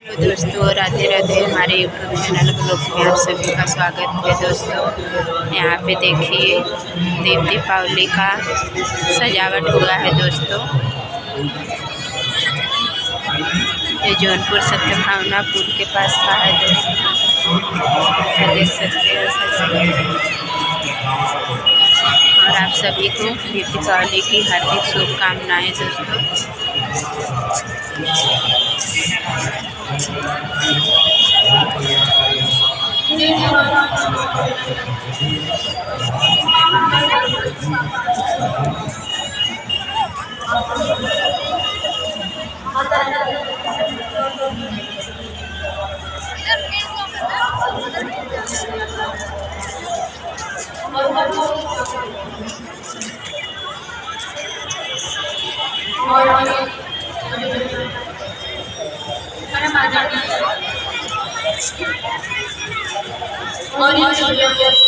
Hello दोस्तों, राधे राधे। हमारे YouTube channel blog में आप सभी का स्वागत है दोस्तों। यहाँ पे देखिए दीपावली का सजावट हुआ है दोस्तों। ये जौनपुर सत्यभावना पुल के पास का है दोस्तों। क्या देख सकते हैं और आप सभी को दीपावली की हार्दिक शुभकामनाएं दोस्तों। और